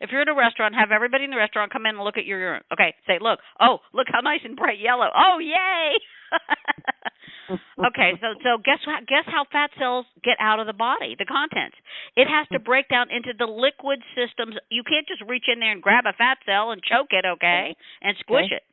If you're at a restaurant, have everybody in the restaurant come in and look at your urine. Okay, say, look how nice and bright yellow. Oh, yay! Okay, so guess how fat cells get out of the body, the contents. It has to break down into the liquid systems. You can't just reach in there and grab a fat cell and choke it, okay, and squish it.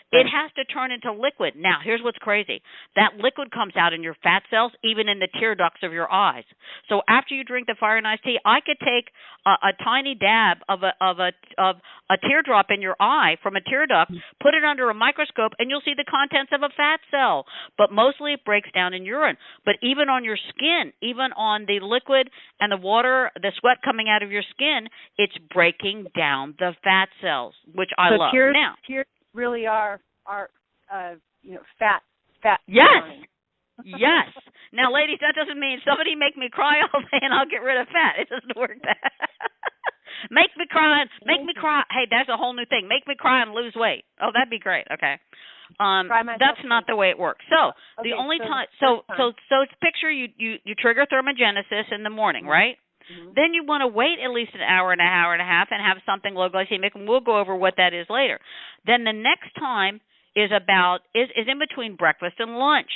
It has to turn into liquid. Now, here's what's crazy. That liquid comes out in your fat cells, even in the tear ducts of your eyes. So after you drink the fire and iced tea, I could take a tiny dab of a teardrop in your eye from a tear duct, put it under a microscope, and you'll see the contents of a fat cell. But mostly it breaks down in urine. But even on your skin, even on the liquid and the water, the sweat coming out of your skin, it's breaking down the fat cells, which I love. Tears really are fat. Yes. Burning. Yes. Now, ladies, that doesn't mean somebody make me cry all day and I'll get rid of fat. It doesn't work that. Make me cry. Hey, that's a whole new thing. Make me cry and lose weight. Oh, that'd be great. Okay. That's not the way it works. So the only time. So picture you trigger thermogenesis in the morning, right? Mm-hmm. Then you want to wait at least an hour and a half and have something low glycemic, and we'll go over what that is later. Then the next time is in between breakfast and lunch,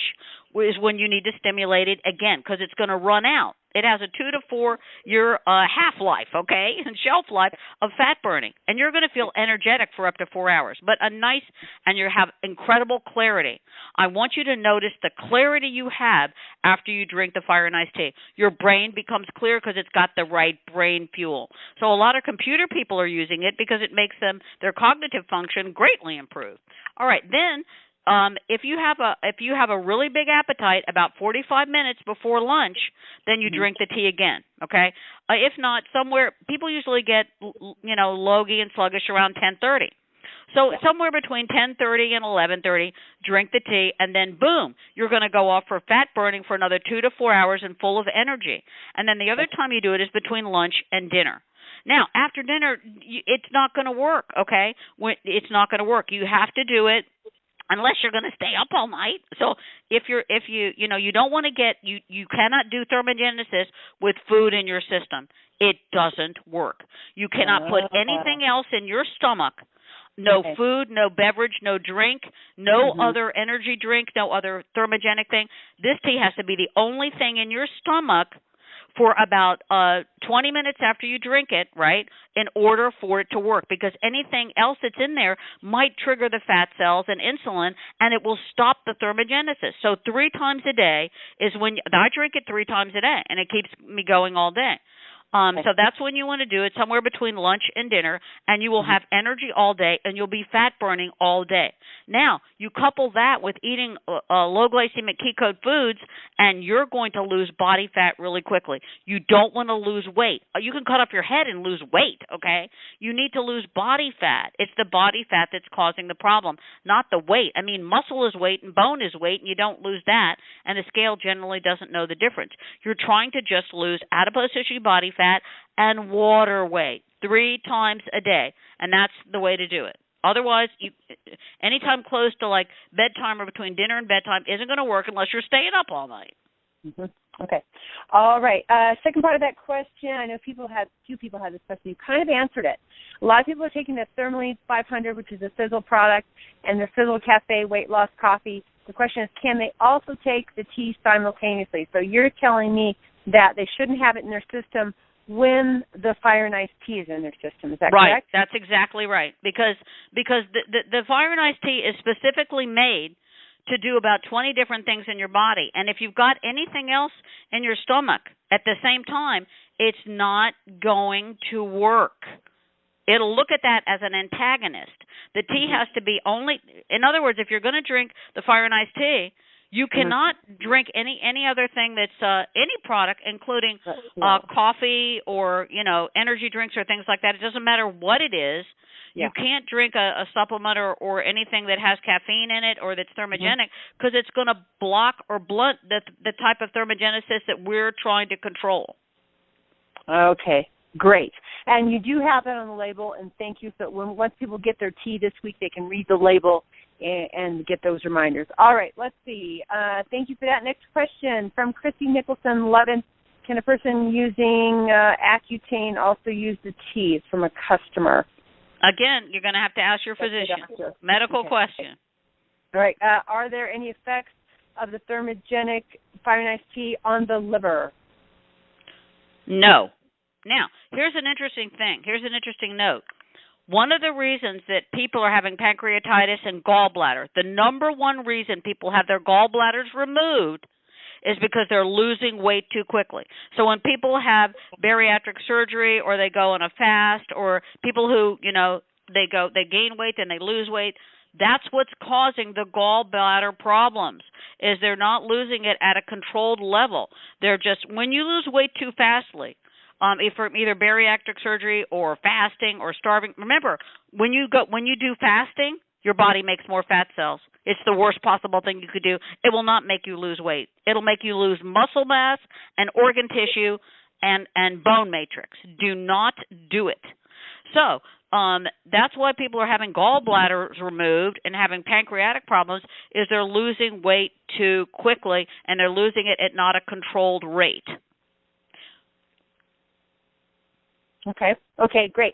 is when you need to stimulate it again, because it's going to run out. It has a 2 to 4 year half-life, okay, and shelf life of fat burning. And you're going to feel energetic for up to 4 hours, and you have incredible clarity. I want you to notice the clarity you have after you drink the fire and iced tea. Your brain becomes clear because it's got the right brain fuel. So a lot of computer people are using it because it makes their cognitive function greatly improved. All right, then if you have a really big appetite about 45 minutes before lunch, then you drink the tea again, okay? If not, people usually get, logy and sluggish around 10:30. So somewhere between 10:30 and 11:30, drink the tea, and then boom, you're going to go off for fat burning for another 2 to 4 hours and full of energy. And then the other time you do it is between lunch and dinner. Now, after dinner, it's not going to work, okay? It's not going to work. You have to do it unless you're going to stay up all night. So if you don't want to you cannot do thermogenesis with food in your system. It doesn't work. You cannot put anything else in your stomach No food, no beverage, no drink, no other energy drink, no other thermogenic thing. This tea has to be the only thing in your stomach for about 20 minutes after you drink it, right, in order for it to work, because anything else that's in there might trigger the fat cells and insulin, and it will stop the thermogenesis. So 3 times a day is when I drink it 3 times a day, and it keeps me going all day. So that's when you want to do it, somewhere between lunch and dinner, and you will have energy all day, and you'll be fat burning all day. Now, you couple that with eating low glycemic ketone foods, and you're going to lose body fat really quickly. You don't want to lose weight. You can cut off your head and lose weight, okay? You need to lose body fat. It's the body fat that's causing the problem, not the weight. I mean, muscle is weight and bone is weight, and you don't lose that, and the scale generally doesn't know the difference. You're trying to just lose adipose tissue body fat and water weight 3 times a day, and that's the way to do it. Otherwise, anytime close to like bedtime or between dinner and bedtime isn't going to work unless you're staying up all night. Okay. All right. Second part of that question, I know few people had this question. You kind of answered it. A lot of people are taking the Thermally 500, which is a Sizzle product, and the Sizzle Cafe weight loss coffee. The question is, can they also take the tea simultaneously? So you're telling me that they shouldn't have it in their system when the Fire and Ice tea is in their system. Is that correct? Right. That's exactly right. Because the Fire and Ice tea is specifically made to do about 20 different things in your body. And if you've got anything else in your stomach at the same time, it's not going to work. It'll look at that as an antagonist. The tea has to be only, in other words, if you're going to drink the Fire and Ice tea, you cannot drink any other thing that's any product, including coffee or, energy drinks or things like that. It doesn't matter what it is. You can't drink a supplement or anything that has caffeine in it or that's thermogenic, because it's going to block or blunt the type of thermogenesis that we're trying to control. Okay, great. And you do have that on the label, and thank you. So once people get their tea this week, they can read the label and get those reminders. All right, let's see. Thank you for that. Next question from Christy Nicholson, Levin. Can a person using Accutane also use the tea? It's from a customer. Again, you're going to have to ask your physician. Medical question. All right. Are there any effects of the thermogenic Fire and Ice tea on the liver? No. Now, here's an interesting thing. Here's an interesting note. One of the reasons that people are having pancreatitis and gallbladder, the number one reason people have their gallbladders removed is because they're losing weight too quickly. So when people have bariatric surgery or they go on a fast, or people who, they gain weight and they lose weight, that's what's causing the gallbladder problems, is they're not losing it at a controlled level. They're just, when you lose weight too fastly, from either bariatric surgery or fasting or starving. Remember, when you do fasting, your body makes more fat cells. It's the worst possible thing you could do. It will not make you lose weight. It'll make you lose muscle mass and organ tissue and bone matrix. Do not do it. So that's why people are having gallbladders removed and having pancreatic problems, is they're losing weight too quickly, and they're losing it at not a controlled rate. Okay, great.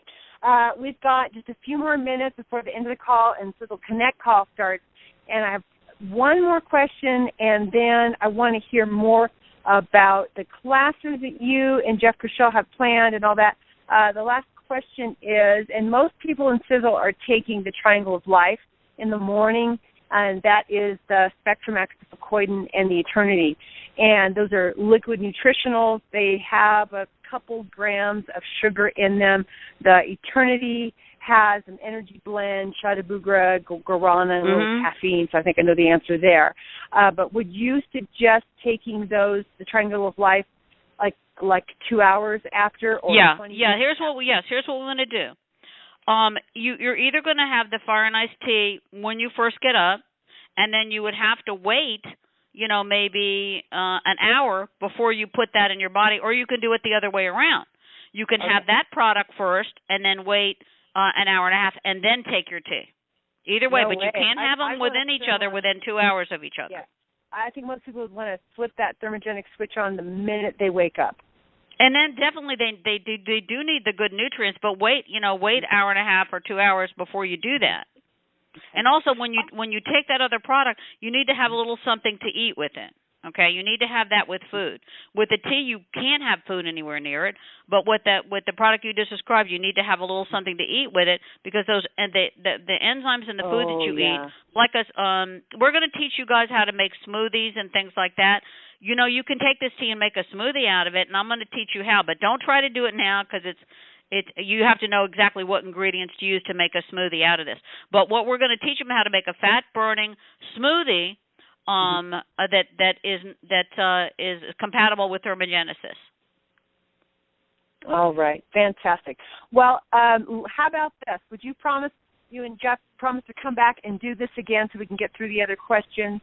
We've got just a few more minutes before the end of the call, and so the Connect call starts. And I have one more question, and then I want to hear more about the classes that you and Jeff Krushell have planned and all that. The last question is, and most people in Sizzle are taking the Triangle of Life in the morning, and that is the Spectrum Active Fucoidan and the Eternity. And those are liquid nutritionals. They have a couple grams of sugar in them. The Eternity has an energy blend, shatabugra, guarana, and a little caffeine, so I think I know the answer there. But would you suggest taking those, the Triangle of Life, like 2 hours after, or 20 minutes? Here's what we want to do. You're either going to have the Fire and Ice tea when you first get up, and then you would have to wait, maybe an hour before you put that in your body, or you can do it the other way around. You can have that product first and then wait an hour and a half and then take your tea. Either way, you can't have them within each other within 2 hours of each other. Yeah. I think most people would want to flip that thermogenic switch on the minute they wake up. And then definitely they do need the good nutrients, but wait hour and a half or 2 hours before you do that. And also when you take that other product, you need to have a little something to eat with it. Okay, you need to have that with food. With the tea, you can't have food anywhere near it. But with the product you just described, you need to have a little something to eat with it, because the enzymes in the food that you eat, like us, we're going to teach you guys how to make smoothies and things like that. You can take this tea and make a smoothie out of it, and I'm going to teach you how. But don't try to do it now, because you have to know exactly what ingredients to use to make a smoothie out of this. But what we're going to teach them how to make a fat burning smoothie. That is compatible with thermogenesis. All right, fantastic. Well, how about this? Would you and Jeff promise to come back and do this again so we can get through the other questions?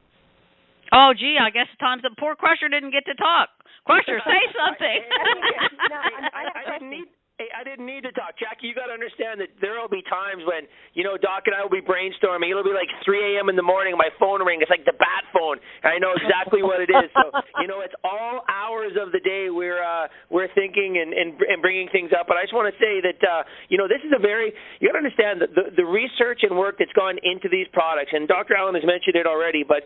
Oh, gee, I guess time's up. Poor Crusher didn't get to talk. Crusher, say something. I didn't need to talk. Jackie, you got to understand that there will be times when, Doc and I will be brainstorming. It'll be like 3 a.m. in the morning, my phone will ring. It's like the bat phone. And I know exactly what it is. So, it's all hours of the day we're thinking and bringing things up. But I just want to say that, this is you got to understand that the research and work that's gone into these products, and Dr. Allen has mentioned it already, but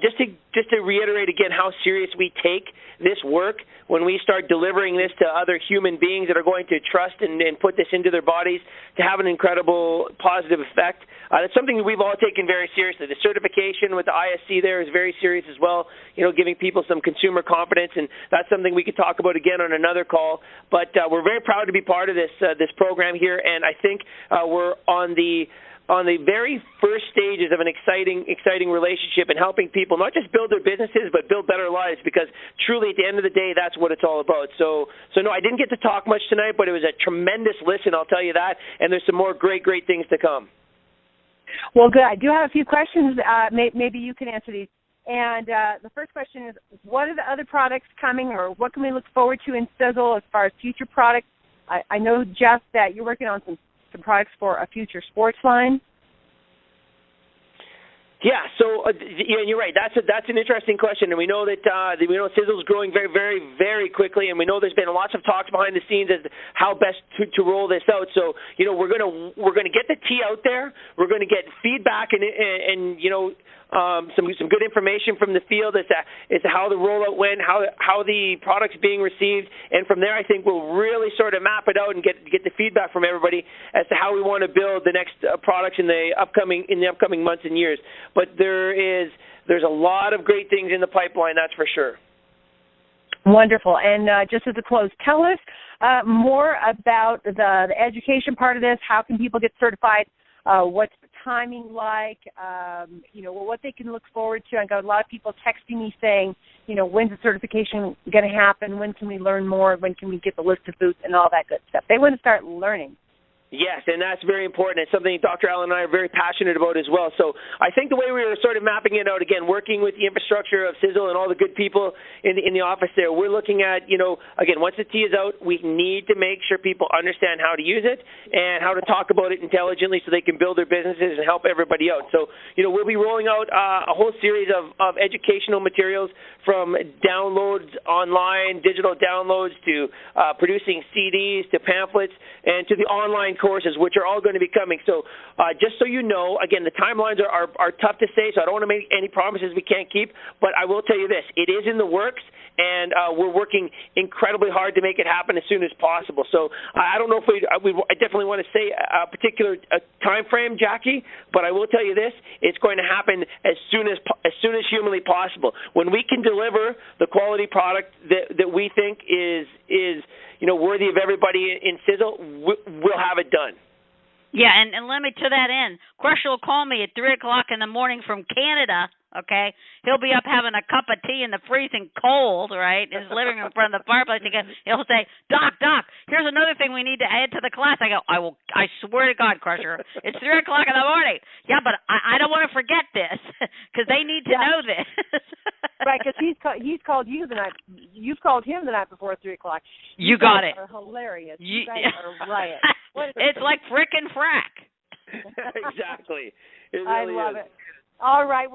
just to reiterate again how serious we take this work when we start delivering this to other human beings that are going to trust and put this into their bodies to have an incredible positive effect. That's something that we've all taken very seriously. The certification with the ISC there is very serious as well, giving people some consumer confidence, and that's something we could talk about again on another call. But we're very proud to be part of this program here, and I think we're on the very first stages of an exciting relationship and helping people not just build their businesses but build better lives, because truly at the end of the day that's what it's all about. So no, I didn't get to talk much tonight, but it was a tremendous listen, I'll tell you that, and there's some more great things to come. Well, good. I do have a few questions. Maybe you can answer these. And the first question is, what are the other products coming, or what can we look forward to in Sizzle as far as future products? I know, Jeff, that you're working on some products for a future sports line. Yeah, so you're right. That's an interesting question, and we know that Sizzle's growing very, very, very quickly, and we know there's been lots of talks behind the scenes as to how best to roll this out. So we're gonna get the tea out there. We're gonna get feedback and some good information from the field as to how the rollout went, how the product's being received, and from there I think we'll really sort of map it out and get the feedback from everybody as to how we want to build the next products in the upcoming months and years. But there's a lot of great things in the pipeline, that's for sure. Wonderful. And just as a close, tell us more about the education part of this. How can people get certified? What's the timing like? What they can look forward to. I got a lot of people texting me saying, when's the certification going to happen? When can we learn more? When can we get the list of foods and all that good stuff? They want to start learning. Yes, and that's very important. It's something Dr. Allen and I are very passionate about as well. So I think the way we were sort of mapping it out, again, working with the infrastructure of Sizzle and all the good people in the office there, we're looking at, again, once the tea is out, we need to make sure people understand how to use it and how to talk about it intelligently so they can build their businesses and help everybody out. So, we'll be rolling out a whole series of educational materials, from downloads online, digital downloads, to producing CDs, to pamphlets, and to the online courses, which are all going to be coming. So just so you know, again, the timelines are tough to say, so I don't want to make any promises we can't keep, but I will tell you this, it is in the works, and we're working incredibly hard to make it happen as soon as possible. So I don't know if I definitely want to say a particular time frame, Jackie, but I will tell you this, it's going to happen as soon as humanly possible. When we can deliver the quality product that we think is worthy of everybody in Sizzle, we'll have it done. Yeah, and let me, to that end, Krushell will call me at 3 o'clock in the morning from Canada, okay? He'll be up having a cup of tea in the freezing cold, right, in his living room in front of the fireplace. He'll say, Doc, here's another thing we need to add to the class. I go, I swear to God, Crusher, it's 3 o'clock in the morning. Yeah, but I don't want to forget this, because they need to know this. Right, because he's called you the night. You've called him the night before 3 o'clock. You got it. Are hilarious. You guys are riot. It's like frickin' frack. Exactly. It really I love is. it. All right.